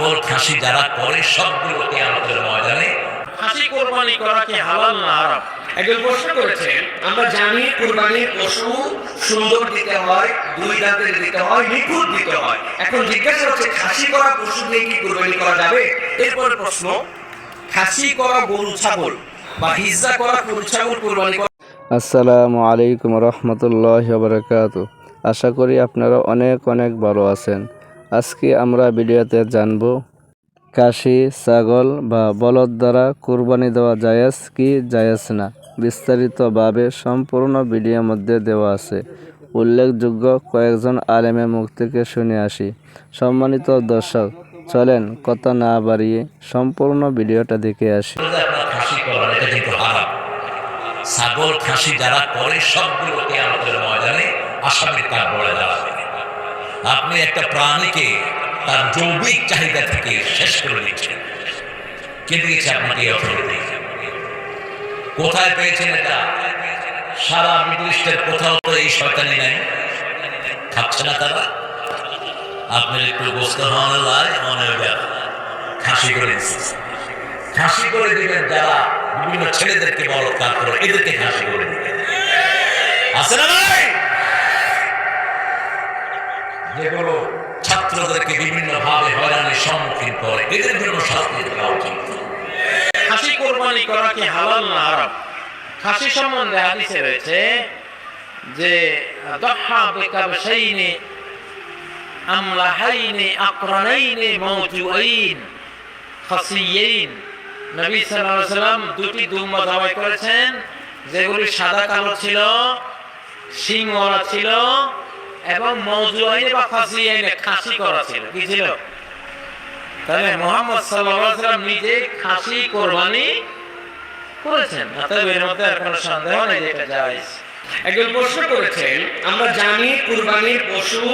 ছাগল খাসি যারা করে সবগুলো কিয়ামতের ময়দানে। খাসি কোরবানি করা কি হালাল না হারাম? একজন প্রশ্ন করেছেন, আমরা জানি কুরবানির পশু সুন্দর দিতে হয়, দুই দাঁতের দিতে হয়, নিখুঁত দিতে হয়। এখন জিজ্ঞাসা হচ্ছে খাসি করা পশু দিয়ে কি কুরবানি করা যাবে? এরপরে প্রশ্ন, খাসি করা গরু ছাগল বা হিজ্জা করা গরু ছাগল কুরবানি করা। আসসালামু আলাইকুম রহমতুল্লাহি ওয়া বারাকাতুহু। আশা করি আপনারা অনেক অনেক ভালো আছেন। আজকে আমরা ভিডিওতে জানব খাসি ছাগল বা বলদ দ্বারা কুরবানি দেওয়া জায়েজ কি জায়েজ না, বিস্তারিতভাবে সম্পূর্ণ ভিডিওর মধ্যে দেওয়া আছে। উল্লেখযোগ্য কয়েকজন আলেমের মুখ থেকে শুনে আসি। সম্মানিত দর্শক, চলেন কথা না বাড়িয়ে সম্পূর্ণ ভিডিওটা দেখে আসি। খাসি করা এটা কিন্তু হারাম। ছাগল খাসি যারা করে সবগুলো কিয়ামতের ময়দানে আসামির কাঠ বলে দাঁড়াবে। আপনি একটা প্রাণীকে তার জৈবিক চাহিদা থেকে শেষ করে দিচ্ছেন। কে দিয়েছে আপনাকে এই অথরিটি? কোথায় পেয়েছেন এটা? সারা মিডল ইস্টের কোথাও তো এই শয়তানি নাই, খাচ্ছে না তারা। আপনার একটু গোস্ত হওয়ানো লাই মনে হবে খাসি করে দিচ্ছে। খাসি করে দিবেন যারা বিভিন্ন ছেলেদেরকে বলৎকার করে, এদেরকে খাসি করে দিবেন। আছে না ভাই? যেগুলো ছাত্রদেরকে বিভিন্ন ভাবে হয়রানির সম্মুখীন করে, এদের জন্য শাস্তি দেওয়া উচিত। খাসি কোরবানি করা কি হালাল না হারাম? খাসি সম্বন্ধে হাদিসে রয়েছে যে দহা বিকাবশাইনি আমলাহাইনি আকরানাইনি মাওজুআইন খাসিয়াইন। নবী সাল্লাল্লাহু আলাইহি ওয়াসাল্লাম দুটি দুম্বা জবাই করেছেন, যেগুলি সাদা কালো ছিল, শিংওয়ালা ছিল এবং মাওজুআইন বা খাসিয়াইনে খাসি করা ছিল। কি ছিল? তাহলে মুহাম্মদ সাল্লাল্লাহু আলাইহি ওয়াসাল্লাম নিজে খাসি কোরবানি করেছেন। অতএব এর মধ্যে আর কোনো সন্দেহ নেই যে এটা জায়েজ। একজন প্রশ্ন করেছেন, আমরা জানি কুরবানির পশু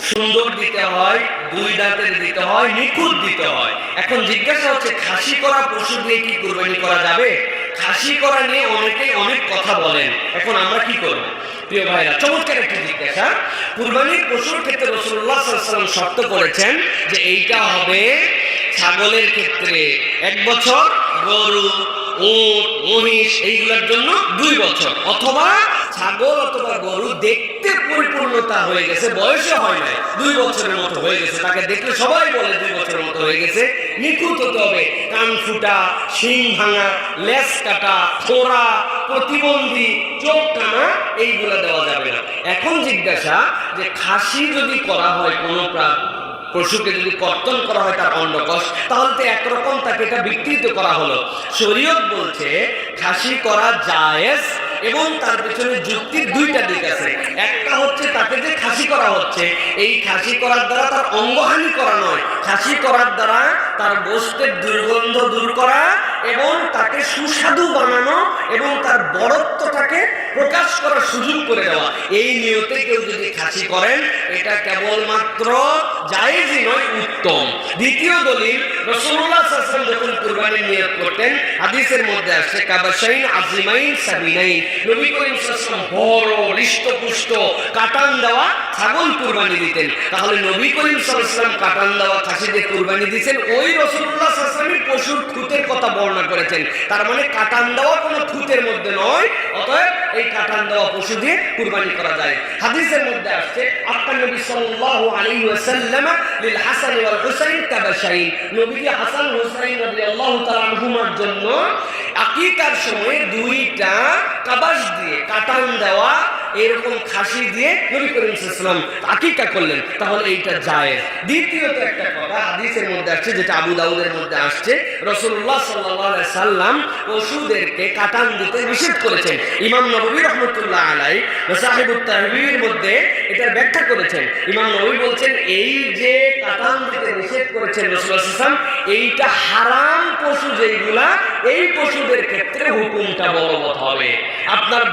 সুন্দর দিতে হয়, দুই দাঁতের দিতে হয়, নিখুঁত দিতে হয়। এখন জিজ্ঞাসা হচ্ছে খাসি করা পশু দিয়ে কি কুরবানি করা যাবে? খাসি করা নিয়ে অনেকেই অনেক কথা বলেন। এখন আমরা কি করব? প্রিয় ভাইরা, চমৎকার একটা জিজ্ঞাসা। কুরবানির পশুর ক্ষেত্রে রাসূলুল্লাহ সাল্লাল্লাহু আলাইহি ওয়াসাল্লাম শর্ত করেছেন যে এইটা হবে ছাগলের ক্ষেত্রে 1 বছর, গরু, উট, মহিষ এইগুলোর জন্য 2 বছর, অথবা ছাগল অথবা গরু দেখতে পরিপূর্ণতা হয়ে গেছে, বয়সে হয় না, 2 বছরের মতো হয়ে গেছে, তাকে দেখলে সবাই বলে 2 বছরের মতো হয়ে গেছে, নিখুঁত হতে হবে। কান ফুটা, শিং ভাঙা, লেজ কাটা, ফোড়া, প্রতিবন্ধী, চোখ কানা এইগুলো দেওয়া যাবে না। এখন জিজ্ঞাসা যে খাসি যদি করা হয় কোনো পশুকে যদি কর্তন করা হয় তার অন্ডকোষ, তাহলে তো একরকম তাকে এটা বিকৃত করা হলো। শরীয়ত বলছে খাসি করা জায়েজ এবং তার পেছনে যুক্তির 2টা দিক আছে। একটা হচ্ছে তাকে যে খাসি করা হচ্ছে, এই খাসি করার দ্বারা তার অঙ্গহানি করা নয়, খাসি করার দ্বারা তার গোশতের দুর্গন্ধ দূর করা এবং তাকে সুস্বাদু বানানো এবং তার বড়ত্বটাকে প্রকাশ করার সুযোগ করে দেওয়া। এই নিয়তে কেউ যদি খাসি করেন, এটা কেবলমাত্র জায়েজই নয়, উত্তম। দ্বিতীয় দলিল, রাসূলুল্লাহ সাল্লাল্লাহু আলাইহি ওয়াসাল্লাম যখন কুরবানির নিয়ত করতেন, হাদিসের মধ্যে আসছে কাবাশাইন আযিমাইন সাবিনাইন। নবী করিম সাল্লাল্লাহু আলাইহি ওয়াসাল্লাম বড় হৃষ্টপুষ্ট কাটান দেওয়া ছাগল কুরবানি দিতেন। তাহলে নবী করিম সাল্লাল্লাহু আলাইহি ওয়াসাল্লাম কাটান দেওয়া খাসি দিয়ে কুরবানি দিয়েছেন, ওই রাসূলুল্লাহ সাল্লাল্লাহু আলাইহি ওয়াসাল্লাম পশুর থুতের কথা বর্ণনা করেছেন। তার মানে কাটান দেওয়া কোনো থুতের মধ্যে নয়, অতএব এই কাটান দেওয়া পশু দিয়ে কুরবানি করা যায়। হাদিসের মধ্যে আসছে আক্কান নবী সাল্লাল্লাহু আলাইহি ওয়াসাল্লাম লিল হাসান ওয়াল হুসাইন কাবাশাইন। নবী হাসান হুসাইন রাদিয়াল্লাহু তাআলা আনহুমার জন্য আকীকার সময় 2টা কাবাশ দিয়ে কাটান দেওয়া এরকম খাসি দিয়ে নবী করিম সাল্লাল্লাহু আলাইহি ওয়াসাল্লাম আকীকা করলেন। তাহলে এইটা জায়েজ। দ্বিতীয়ত একটা কথা হাদিসের মধ্যে আসছে, যেটা আবু দাউদের মধ্যে আসছে, রাসূলুল্লাহ সাল্লাল্লাহু আলাইহি সাল্লাম পশুদেরকে কাটান দিতে নিষেধ করেছেন। ইমাম নববী রাহমাতুল্লাহ আলাইহি সাহিবুত তাহবীর মধ্যে এটার ব্যাখ্যা করেছেন। ইমাম নববী বলছেন, এই যে কাটান দিতে নিষেধ করেছেন রাসূলুল্লাহ সাল্লাল্লাহু আলাইহি ওয়াসাল্লাম, এইটা হারাম পশু যেগুলা, এই পশুদের ক্ষেত্রে হুকুমটা বলবৎ হবে। আপনার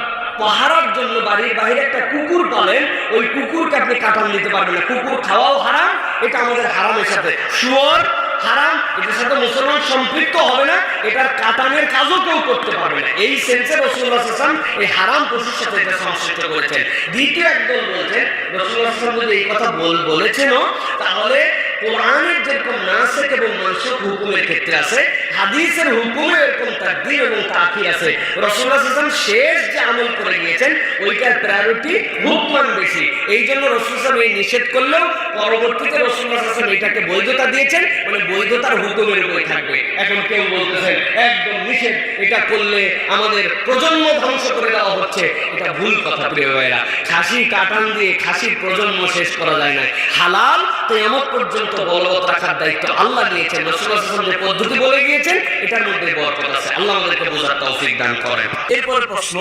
পাহারার জন্য বাড়ির বাইরে একটা কুকুর পালেন, ওই কুকুরকে আপনি কাটান দিতে পারবেন না। কুকুর খাওয়াও হারাম, এটা আমাদের হারামের সাথে। শুয়োর হারাম, এটার সাথে মুসলমান সম্পৃক্ত হবে না, এটার কাটানের কাজও কেউ করতে পারবে না। এই সেন্সে রাসূলুল্লাহ সাল্লাল্লাহু আলাইহি ওয়াসাল্লাম এই হারাম পশুর সাথে এটা সংশ্লিষ্ট করেছেন। দ্বিতীয় একদল বলছেন, রাসূলুল্লাহ সাল্লাল্লাহু আলাইহি ওয়াসাল্লাম যদি এই কথা বলেছেনও, তাহলে কোরআনের যেরকম নাসিখ এবং মানসুখ হুকুমের ক্ষেত্রে আছে, হাদিসের হুকুমে এরকম তাকদীর এবং তাখির আছে। রাসূলুল্লাহ সাল্লাল্লাহু আলাইহি ওয়াসাল্লাম শেষ যে আমল করে গিয়েছেন ওইটার প্রায়োরিটি হুকমান বেশি। এই জন্য রাসূলুল্লাহ সাল্লাল্লাহু আলাইহি ওয়াসাল্লাম এই নিষেধ করলেও পরবর্তীতে রাসূলুল্লাহ সাল্লাল্লাহু আলাইহি ওয়াসাল্লাম এটাকে বৈধতা দিয়েছেন, মানে বৈধতার হুকুমের উপরে থাকবে। এখন কেউ বলতেছেন একদম নিষেধ, এটা করলে আমাদের প্রজন্ম ধ্বংস করে দেওয়া হচ্ছে, এটা ভুল কথা প্রিয় ভাইরা। খাসি কাটান দিয়ে খাসির প্রজন্ম শেষ করা যায় না। হালাল কিয়ামত পর্যন্ত বলবৎ রাখার দায়িত্ব আল্লাহ নিয়েছেন। রাসূলুল্লাহ সাল্লাল্লাহু আলাইহি ওয়াসাল্লাম যে পদ্ধতি বলে গিয়েছেন এটার মধ্যে বরকত আছে। আল্লাহ আমাদেরকে বোঝার তৌফিক দান করেন। এরপরে প্রশ্ন,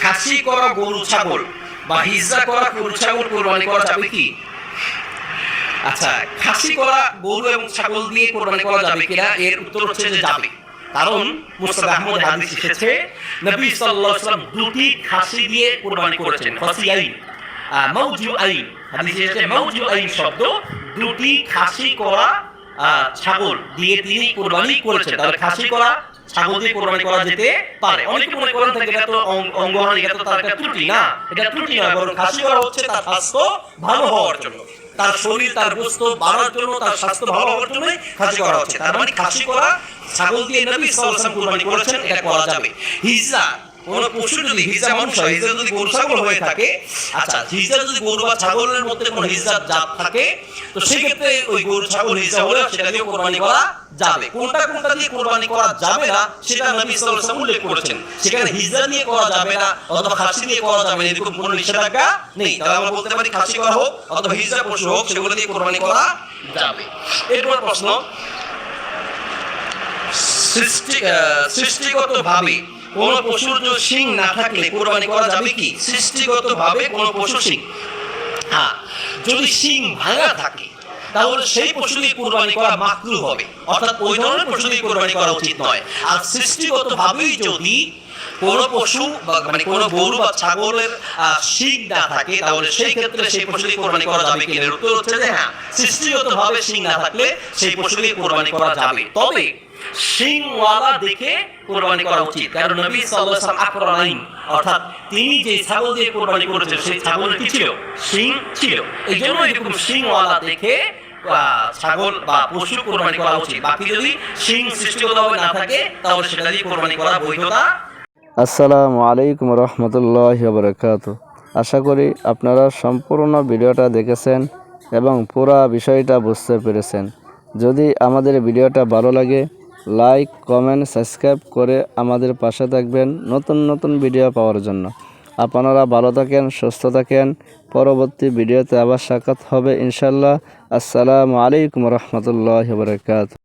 খাসি করা গরু ছাগল বা হিজ্জা করা গরু ছাগল কোরবানি করা যাবে কি? আচ্ছা, খাসি করা গরু এবং ছাগল দিয়ে কোরবানি করা যাবে কিনা, এর উত্তর হচ্ছে যে যাবে। কারণ মুসনাদ আহমদ হাদিস এসেছে নবী সাল্লাল্লাহু আলাইহি ওয়াসাল্লাম দুটি খাসি দিয়ে কোরবানি করেছেন। খাসিয়াইন মাউজুআইন, হাদিসে এসেছে মাউজুআইন শব্দ, দুটি খাসি করা ছাগল দিয়ে তিনি কোরবানি করেছেন। তাহলে খাসি করা ছাগল দিয়ে কোরবানি করা যেতে পারে। অনেকে মনে করেন থাকে এটা তো অঙ্গহানি, এটা তো তার একটা ত্রুটি। না, এটা ত্রুটি নয়, বরং খাসি করা হচ্ছে তার স্বাস্থ্য ভালো হওয়ার জন্য, তার শরীর তার গোশত বাড়ার জন্য, তার স্বাস্থ্য ভালো হওয়ার জন্য খাসি করা হচ্ছে। তার মানে খাসি করা ছাগল দিয়ে নবী সাল্লাল্লাহু আলাইহি ওয়াসাল্লাম কুরবানি করেছেন, এটা করা যাবে। হিজ্জা কোন পশু যদি হিজ্জা মানুষ হয়, হিজ্জা যদি গরু ছাগল হয়ে থাকে, আচ্ছা হিজ্জা যদি গরু বা ছাগলের মধ্যে কোনো হিজ্জার জাত থাকে, তো সেই ক্ষেত্রে ওই গরু ছাগল হিজ্জা হলে সেটা দিয়ে কোরবানি করা যাবে। কোনটা কোনটা দিয়ে কোরবানি করা যাবে না সেটা নবী সাল্লাল্লাহু আলাইহি ওয়াসাল্লাম উল্লেখ করেছেন। সেখানে হিজ্জা দিয়ে করা যাবে না অথবা খাসি দিয়ে করা যাবে না এরকম কোনো নিষেধাজ্ঞা নেই। তাহলে আমরা বলতে পারি খাসি করা হোক অথবা হিজ্জা পশু হোক, সেগুলো দিয়ে কোরবানি করা যাবে। এরপর প্রশ্ন, সৃষ্টিগতভাবে কোন পশুর শিং না থাকলে কোরবানি করা যাবে কি? সৃষ্টিগতভাবে কোন পশুর শিং, হ্যাঁ, যদি শিং ভাঙা থাকে তাহলে সেই পশু দিয়ে কোরবানি করা মাকরুহ হবে, অর্থাৎ ওই ধরনের পশু দিয়ে কোরবানি করা উচিত নয়। আর সৃষ্টিগতভাবেই যদি কোন পশু মানে কোন গরু বা ছাগলের শিং না থাকে তাহলে সেই ক্ষেত্রে সেই পশু দিয়ে কোরবানি করা যাবে কি? এর উত্তর হচ্ছে যে হ্যাঁ, সৃষ্টিগতভাবে শিং না থাকলে সেই পশু দিয়ে কোরবানি করা যাবে, তবে শিংওয়ালা দেখে কোরবানি করা উচিত। কারণ নবী সাল্লাল্লাহু আলাইহি ওয়াসাল্লাম আকরানাইন, অর্থাৎ তিনি যে ছাগল দিয়ে কোরবানি করেছেন সেই ছাগল কি ছিল? শিং ছিল। এই জন্য এরকম শিংওয়ালা দেখে ছাগল বা পশু কোরবানি করা উচিত। বাকি যদি শিং সৃষ্টিগতভাবে না থাকে তাহলে সেটা দিয়ে কোরবানি করা বৈধতা। আসসালামু আলাইকুম রহমতুল্লাহি ওয়া বারাকাতুহু। আশা করি আপনারা সম্পূর্ণ ভিডিওটা দেখেছেন এবং পুরো বিষয়টা বুঝতে পেরেছেন। যদি আমাদের ভিডিওটা ভালো লাগে লাইক কমেন্ট সাবস্ক্রাইব করে আমাদের পাশে থাকবেন নতুন নতুন ভিডিও পাওয়ার জন্য। আপনারা ভালো থাকেন, সুস্থ থাকেন। পরবর্তী ভিডিওতে আবার সাক্ষাৎ হবে ইনশাল্লাহ। আসসালামু আলাইকুম রহমতুল্লাহি ওয়া বারাকাতুহু।